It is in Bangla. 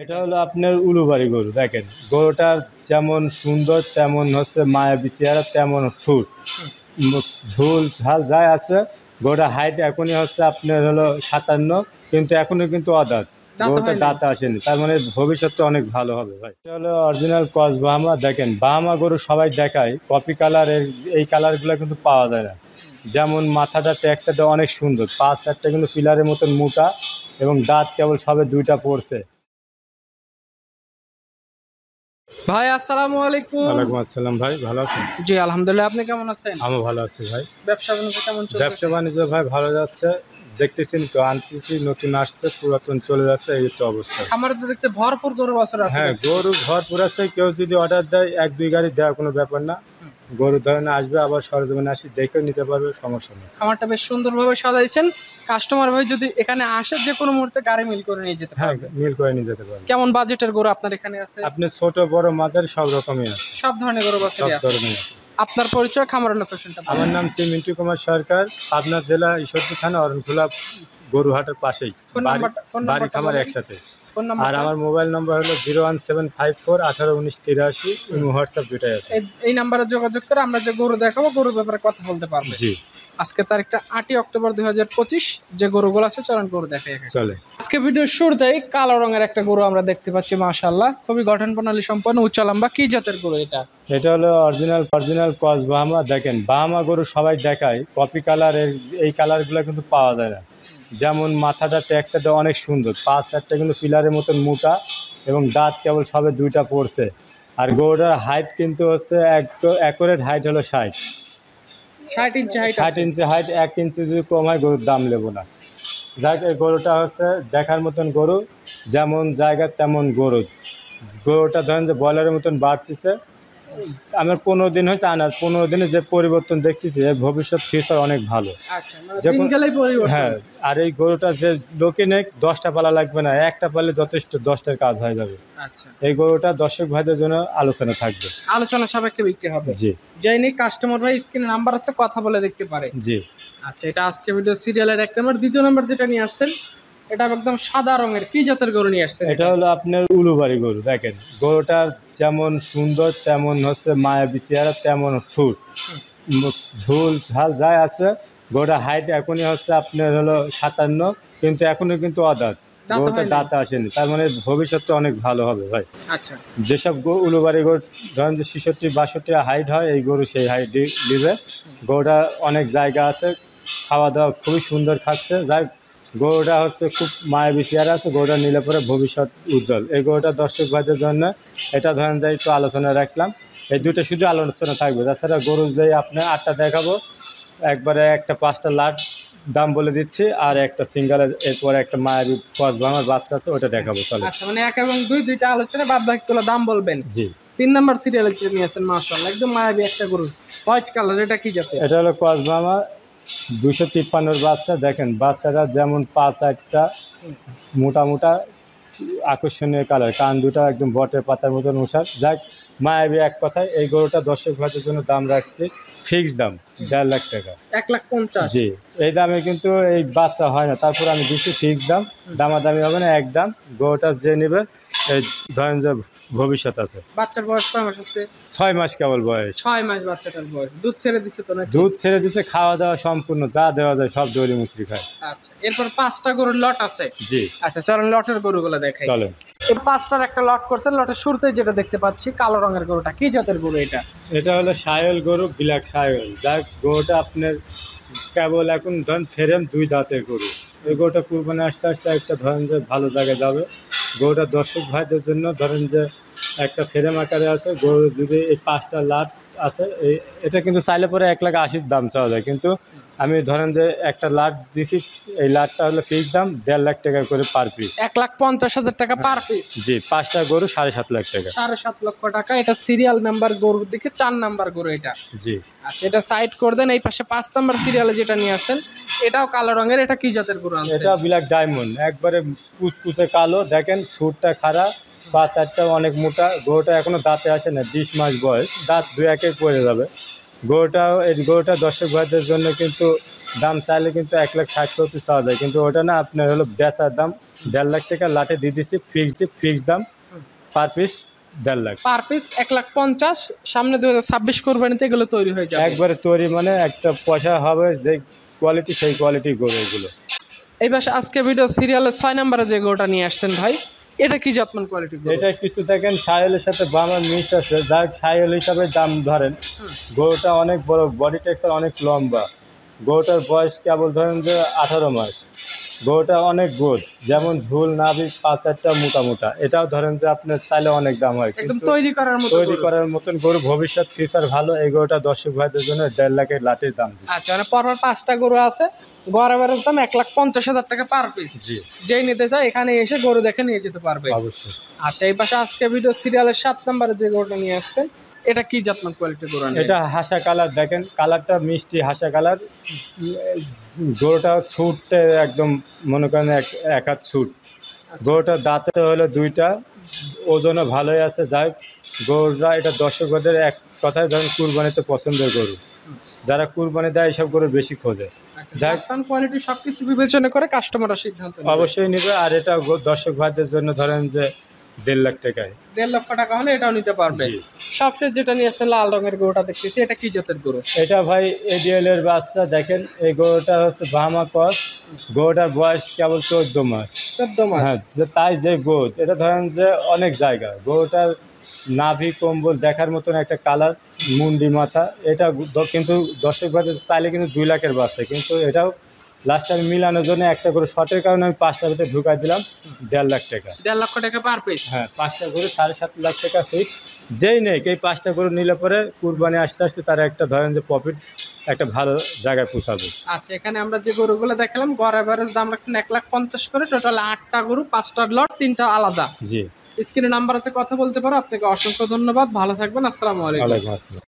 এটা হলো আপনার উলুবাড়ি গরু। দেখেন গরুটা যেমন সুন্দর তেমন হচ্ছে মায়াবী চেহারা তেমন ছুট ঝোল ঝাল যাই আছে। গরুটা হাইট এখনই হচ্ছে আপনার হলো 57, কিন্তু এখনো কিন্তু অদাঁত। গরুটা দাঁতে আসেনি, তার মানে ভবিষ্যতে অনেক ভালো হবে ভাই। এটা হলো অরিজিনাল ক্রস বাহামা। দেখেন বাহামা গরু সবাই দেখায়, কপি কালারের এই কালারগুলো কিন্তু পাওয়া যায় না। যেমন মাথাটা টেক্সচারটা অনেক সুন্দর, পাঁচ চারটা কিন্তু পিলারের মতন মোটা, এবং দাঁত কেবল সবে দুইটা পড়ছে। ভাই আসসালামু আলাইকুম। ওয়ালাইকুম আসসালাম ভাই, ভালো আছেন? জি আলহামদুলিল্লাহ, আপনি কেমন আছেন? আমি ভালো আছি ভাই। ব্যবসা বাণিজ্য কেমন চলছে? ব্যবসা বাণিজ্য ভাই ভালো যাচ্ছে, দেখতেছেন তো, আনতেছি নতুন আসছে, পুরাতন চলে যাচ্ছে, এই তো অবস্থা। আমার তো দেখছি ভরপুর গরু বাছুর আছে। হ্যাঁ, গরু ভরপুর আছে। কেউ যদি অর্ডার দেয় 1-2 গাড়ি দেওয়া কোনো ব্যাপার না। গরু ধরেন আসবে, আবার সরজমিনে আসি দেখেও নিতে পারবে, সমস্যা নেই। খামারটা বেশ সুন্দরভাবে সাজাইছেন। কাস্টমার ভাই যদি এখানে আসে যে কোনো মুহূর্তে গাড়ি মিল করে নিয়ে যেতে হ্যাঁ, পারবে। মিল করে নিয়ে যেতে পারবে। কেমন বাজেটের গরু আপনার এখানে আছে? আপনি ছোট বড় মাঝারি সব রকমই আছে, সব ধরনের গরু সব বাছুরই আছে। ধরনের আছে। আপনার পরিচয়, খামারের লোকেশনটা? আমার নাম মিন্টু কুমার সরকার, পাবনা জেলা ঈশ্বরদী থানা, অরণখোলা গরুহাটের পাশেই। বাড়ি খামার একসাথে। আর আমার মোবাইল নাম্বার হলো 01754181983। হোয়াটসঅ্যাপ দুটাই আছে। এই নাম্বারে যোগাযোগ করে আমরা যে গরু দেখাবো গরুর ব্যাপারে কথা বলতে পারবো। জি। আজকে তারিখটা 8 অক্টোবর 2025। যে গরুগুলো আছে চলুন গরু দেখাই। চলে। আজকে ভিডিওর শুরুতেই কালো রঙের একটা গরু আমরা দেখতে পাচ্ছি, মাশাআল্লাহ খুবই গঠন প্রণালী সম্পন্ন, উচ্চ লম্বা। কি জাতের গরু এটা? এটা হলো অরিজিনাল ক্রস বাহামা। দেখেন বাহামা গরু সবাই দেখায়, কপি কালারের এই কালারগুলো কিন্তু পাওয়া যায় না। যেমন মাথাটা টেক্সচারটা অনেক সুন্দর, পাঁচ চারটা কিন্তু পিলারের মতন মোটা, এবং দাঁত কেবল সবে দুইটা পড়ছে। আর গরুটার হাইট কিন্তু হচ্ছে অ্যাকুরেট হাইট হলো 60 ইঞ্চি হাইট। 60 ইঞ্চি হাইট। 1 ইঞ্চি যদি কম হয় গরুর দাম নেবো না। যাক, এই গরুটা হচ্ছে দেখার মতন গরু, যেমন জায়গা তেমন গরু। গরুটা ধরেন যে ব্রয়লারের মতন বাড়তেছে। আমার 15 দিন হয়েছে আনার, 15 দিনে যে পরিবর্তন দেখতেছি, এর ভবিষ্যৎ ফিউচার অনেক ভালো। হ্যাঁ, আর এই গরুটা যে লোকে নেই, 10টা পালা লাগবে না, একটা পালে যথেষ্ট, 10টার কাজ হয়ে যাবে। এই গরুটা দর্শক ভাইদের জন্য আলোচনা থাকবে, আলোচনা সাপেক্ষে বিক্রি হবে। জি। যাইনি কাস্টমার ভাই স্ক্রিনে নাম্বার আছে, কথা বলে দেখতে পারে। জি। আচ্ছা, এটা আজকে ভিডিও সিরিয়ালের 1 নাম্বার। দ্বিতীয় নাম্বার যেটা নিয়ে আসছেন এটা একদম সাদা রঙের, কি জাতের গরু নিয়ে আসছেন? এটা হলো আপনার উলুবাড়ি গরু। দেখেন গরুটা যেমন সুন্দর তেমন হচ্ছে মায়াবী চেহারা তেমন ছুট ঝোল ঝাল যাই আছে। গরুটা হাইট এখনই হচ্ছে আপনার হলো 57, কিন্তু এখনো কিন্তু অদাঁত। গরুটা দাঁতে আসেনি, তার মানে ভবিষ্যতে অনেক ভালো হবে ভাই। আচ্ছা, যেসব উলুবাড়ি গরু ধরেন যে 66-62 হাইট হয়, এই গরু সেই হাইট দিবে। গরুটা অনেক জায়গা আছে, খাওয়া দাওয়া খুবই সুন্দর খাচ্ছে। যাই, গরুটা হচ্ছে খুব মায়াবী চেহারা আছে। গরুটা নিলে পরে ভবিষ্যৎ উজ্জ্বল। এই গরুটা দর্শক ভাইদের জন্য এটা ধরেন যে একটু আলোচনা রাখলাম। এই দুটো শুধু আলোচনা থাকবে, তাছাড়া গরু যে আপনার 8টা দেখাবো, একবারে একটা 5টা লাট দাম বলে দিচ্ছি, আর একটা সিঙ্গেলের এরপরে একটা মায়াবী ক্রস ভাঙার বাচ্চা আছে, ওটা দেখাবো। চলে। আচ্ছা, মানে 1 এবং 2 দুইটা আলোচনা, বাদ বাকিগুলো দাম বলবেন। জি। 3 নাম্বার সিরিয়ালে যে নিয়ে আসেন, মাশাআল্লাহ একদম মায়াবী একটা গরু, হোয়াইট কালার। এটা কি জাতের? এটা হলো ক্রস ভাঙা 253 বাচ্চা। দেখেন বাচ্চাটা যেমন পা চারটা মোটা মোটা আকর্ষণীয় কালার, কান দুটা একদম বটের পাতার মতন উষার। যাক, মায়াবী এক কথায়। এই গরুটা দর্শক ভাইদের জন্য দাম রাখছি ফিক্স দাম 1.5 লাখ টাকা। 1,50,000। জি। এই দামে কিন্তু এই বাচ্চা হয় না, তারপর আমি দিচ্ছি ফিক্স দাম, দামাদামি হবে না, একদম। গরুটা যে নেবে এই ধরেন যে ভবিষ্যৎ আছে। বাচ্চার বয়স কয় মাস আছে? 6 মাস কেবল বয়স। 6 মাস বাচ্চাটার বয়স। দুধ ছেড়ে দিছে তো নাকি? দুধ ছেড়ে দিছে, খাওয়া দাওয়া সম্পূর্ণ যা দেওয়া যায় সব দৈরি মুচড়ি খায়। আচ্ছা, এরপর 5টা গরুর লট আছে। জি। আচ্ছা, চলেন লটের গরুগুলো দেখাই। চলেন। এই 5টার একটা লট করছেন। লটের শুরুতেই যেটা দেখতে পাচ্ছি কালো রঙের গরুটা, কি জাতের গরু এটা? এটা হলো সায়ল গরু, ব্ল্যাক সায়ল। যাক, গরুটা আপনার কেবল এখন ধরেন ফেরেম 2 দাঁতের গরু। এই গরুটা কুরবানি আসতে আসতে একটা ধরেন যে ভালো জায়গায় যাবে। গরুটা দর্শক ভাইদের জন্য ধরেন যে একটা ফেরেম আকারে আছে। গরু যদি এই 5টা লাট আছে, এটা কিন্তু চাইলে পরে 1,80,000 দাম চাওয়া যায়, কিন্তু আমি ধরেন যে একটা লাট দিছি, এই লাটটা হলো ফিক্স দাম 1.5 লাখ টাকা করে পার পিস। 1,50,000 টাকা পার পিস। জি। 5টা গরু 7.5 লাখ টাকা। 7.5 লক্ষ টাকা। এটা সিরিয়াল নাম্বার গরুর দিকে 4 নাম্বার গরু এটা। জি। আচ্ছা, এটা সাইড করে দেন। এই পাশে 5 নাম্বার সিরিয়ালে যেটা নিয়ে আসছেন এটাও কালো রঙের। এটা কি জাতের গরু আনছেন? এটা ব্ল্যাক ডায়মন্ড, একবারে কুচকুচে কালো। দেখেন সুরটা খারাপ, পা চারটা অনেক মোটা। গরুটা এখনো দাঁতে আসে না, 20 মাস বয়স, দাঁত 2-1 পড়ে যাবে। গরুটা দর্শক ভাইদের জন্য কিন্তু দাম চাইলে কিন্তু 1,60,70 চাওয়া যায়, কিন্তু ওটা না আপনার হলো বেচার দাম 1.5 লাখ টাকা লাটে দিয়ে দিচ্ছি, ফিক্সড দাম per piece 1.5 lakh per piece 1,50,000। সামনে 2026 কোরবানিতে এগুলো তৈরি হয়ে যাবে একবারে তৈরি, মানে একটা পয়সা হবে যে কোয়ালিটি, সেই কোয়ালিটি গরু এগুলো। এই পাশে আজকে ভিডিও সিরিয়ালের 6 নম্বরে যে গরুটা নিয়ে আসছেন ভাই, এটা কি জাতমান কোয়ালিটি গরু? এটা কিছু দেখেন সাহেলের সাথে বামার মিক্স আছে, যার সাহেল হিসাবে দাম ধরেন। গরুটা অনেক বড়, বডি টেক্সচার অনেক লম্বা। গরুটার বয়স কেবল ধরেন যে 18 মাস। গরুটা অনেক গোদ, যেমন ঝুল নাভি পাঁচারটা মোটা। এটাও ধরেন যে আপনার চাইলে অনেক দাম হয়, একদম কিন্তু তৈরি করার মতো তৈরি গরু। করার মতন গরু, ভবিষ্যৎ ফিউচার ভালো। এই গরুটা দর্শক ভাইদের জন্য 1.5 লাখের লাটের দাম দিচ্ছে। আচ্ছা, মানে পরপর 5টা গরু আছে, গড় এভারেজ দাম 1,50,000 টাকা পার পিস। জি, যেই নিতে চায় এখানে এসে গরু দেখে নিয়ে যেতে পারবে। অবশ্যই। আচ্ছা, এই পাশে আজকে ভিডিও সিরিয়ালের 7 নম্বরে যে গরুটা নিয়ে আসছেন, এটা কি জাতমান কোয়ালিটি গরু? এটা হাসা কালার, দেখেন কালারটা মিষ্টি হাসা কালার। গরুটা ছুটতে একদম মনে করেন এক হাত ছুট। গরুটার দাঁতে হলো 2টা, ওজনও ভালোই আছে। যাই গরুটা, এটা দর্শকদের এক কথায় ধরেন কুরবানিতে পছন্দের গরু, যারা কুরবানি দেয় এইসব গরু বেশি খোঁজে। জাতমান কোয়ালিটি সবকিছু বিবেচনা করে কাস্টমাররা সিদ্ধান্ত নেবে। অবশ্যই নিবে। আর এটা দর্শক ভাইদের জন্য ধরেন যে 1.5 লাখ টাকায়, 1.5 লক্ষ টাকা হলে এটাও নিতে পারবে। জি। সবশেষ যেটা নিয়ে আসছে লাল রঙের গরুটা দেখতেছি, এটা কি জাতের গরু? এটা ভাই এডিএল এর বাচ্চা। দেখেন এই গরুটা হচ্ছে বাহামা ক্রস। গরুটার বয়স কেবল 14 মাস। 14 মাস। হ্যাঁ, তাই যে গোদ, এটা ধরেন যে অনেক জায়গা। গরুটার নাভি কম্বল দেখার মতন একটা কালার, মুন্ডি মাথা। এটা কিন্তু দর্শক ভাইদের চাইলে কিন্তু 2 লাখের বাচ্চা, কিন্তু এটাও লাস্ট আমি মিলানোর জন্য একটা করে শর্টের কারণে আমি 5টা ভিতরে ঢুকাই দিলাম 1.5 লাখ টাকা। 1.5 লক্ষ টাকা পার পিস। হ্যাঁ, 5টা গরু 7.5 লাখ টাকা ফিক্স। যেই নেই এই 5টা গরু নিলে পরে কুরবানি আসতে আসতে তারা একটা ধরেন যে প্রফিট একটা ভালো জায়গায় পৌঁছাবে। আচ্ছা, এখানে আমরা যে গরুগুলো দেখালাম গড় এভারেজ দাম রাখছেন 1,50,000 করে। টোটাল 8টা গরু, 5টার লট, 3টা আলাদা। জি, স্ক্রিনে নাম্বার আছে, কথা বলতে পারো। আপনাকে অসংখ্য ধন্যবাদ, ভালো থাকবেন, আসসালামু আলাইকুম। ওয়ালাইকুম আসসালাম।